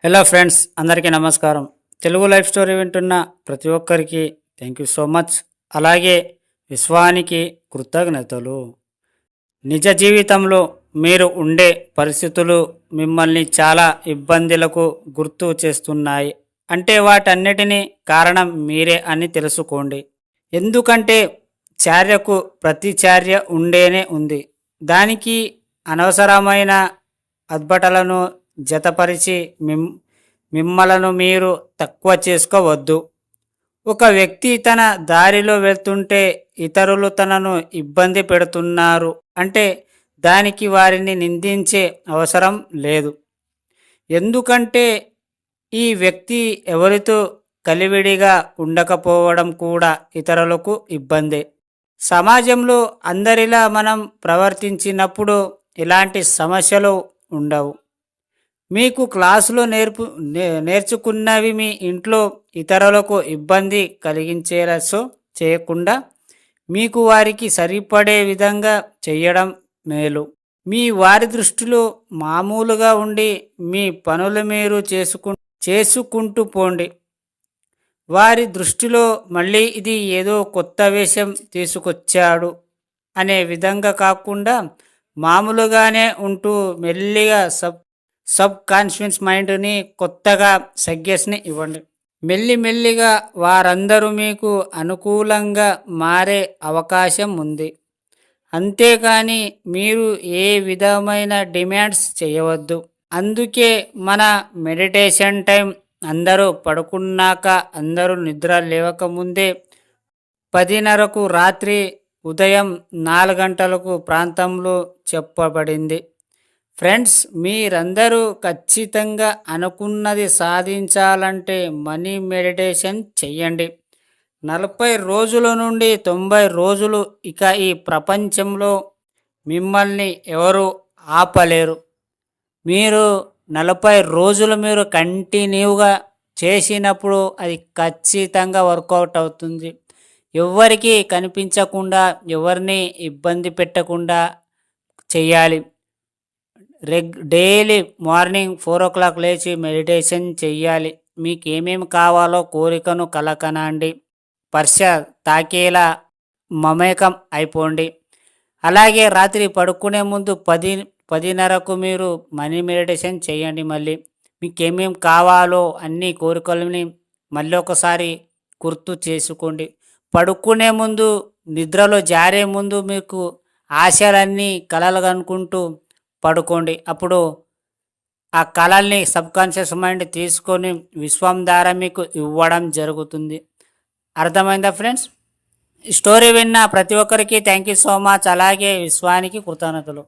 Hello friends, అందరికీ నమస్కారం. Telugu life story వింటున్న ప్రతి ఒక్కరికి థ్యాంక్ యూ సో మచ్. అలాగే విశ్వానికి కృతజ్ఞతలు. నిజ జీవితంలో మీరు ఉండే పరిస్థితులు మిమ్మల్ని చాలా ఇబ్బందులకు గుర్తు చేస్తున్నాయి అంటే వాటన్నిటినీ కారణం మీరే అని తెలుసుకోండి. ఎందుకంటే చర్యకు ప్రతిచర్య ఉండేనే ఉంది. దానికి అనవసరమైన అద్భుతాలను జతపరిచి మిమ్మలను మీరు తక్కువ చేసుకోవద్దు. ఒక వ్యక్తి తన దారిలో వెళ్తుంటే ఇతరులు తనను ఇబ్బంది పెడుతున్నారు అంటే దానికి వారిని నిందించే అవసరం లేదు. ఎందుకంటే ఈ వ్యక్తి ఎవరితో కలివిడిగా ఉండకపోవడం కూడా ఇతరులకు ఇబ్బందే. సమాజంలో అందరిలా మనం ప్రవర్తించినప్పుడు ఇలాంటి సమస్యలు ఉండవు. మీకు క్లాసులో నేర్చుకున్నవి మీ ఇంట్లో ఇతరులకు ఇబ్బంది కలిగించేలా చేయకుండా మీకు వారికి సరిపడే విధంగా చేయడం మేలు. మీ వారి దృష్టిలో మామూలుగా ఉండి మీ పనులు మీరు చేసుకుంటూ పోండి. వారి దృష్టిలో మళ్ళీ ఇది ఏదో కొత్త వేషం తీసుకొచ్చాడు అనే విధంగా కాకుండా మామూలుగానే ఉంటూ మెల్లిగా సబ్ కాన్షియస్ మైండ్ని కొత్తగా సజెషన్ని ఇవ్వండి. మెల్లిమెల్లిగా వారందరూ మీకు అనుకూలంగా మారే అవకాశం ఉంది. అంతేకాని మీరు ఏ విధమైన డిమాండ్స్ చేయవద్దు. అందుకే మన మెడిటేషన్ టైం అందరూ పడుకున్నాక, అందరూ నిద్ర లేవకముందే 10:30కు, రాత్రి ఉదయం 4 గంటలకు ప్రాంతంలో చెప్పబడింది. ఫ్రెండ్స్, మీరందరూ ఖచ్చితంగా అనుకున్నది సాధించాలంటే మనీ మెడిటేషన్ చెయ్యండి. 40 రోజుల నుండి 90 రోజులు ఇక ఈ ప్రపంచంలో మిమ్మల్ని ఎవరు ఆపలేరు. మీరు 40 రోజులు మీరు కంటిన్యూగా చేసినప్పుడు అది ఖచ్చితంగా వర్కౌట్ అవుతుంది. ఎవరికి కనిపించకుండా, ఎవరిని ఇబ్బంది పెట్టకుండా చెయ్యాలి. డైలీ మార్నింగ్ 4 o'clock లేచి మెడిటేషన్ చెయ్యాలి. మీకు ఏమేమి కావాలో కోరికను కలకనండి. స్పర్శ తాకేలా మమేకం అయిపోండి. అలాగే రాత్రి పడుకునే ముందు 10:30కు మీరు మనీ మెడిటేషన్ చేయండి. మళ్ళీ మీకు ఏమేమి కావాలో అన్ని కోరికలని మళ్ళీ ఒకసారి గుర్తు చేసుకోండి. పడుకునే ముందు, నిద్రలో జారే ముందు మీకు ఆశలన్నీ కలలు కనుకుంటూ పడుకోండి. అప్పుడు ఆ కళల్ని సబ్కాన్షియస్ మైండ్ తీసుకొని విశ్వం ద్వారా మీకు ఇవ్వడం జరుగుతుంది. అర్థమైందా ఫ్రెండ్స్? స్టోరీ విన్న ప్రతి ఒక్కరికి థ్యాంక్ యూ సో మచ్. అలాగే విశ్వానికి కృతజ్ఞతలు.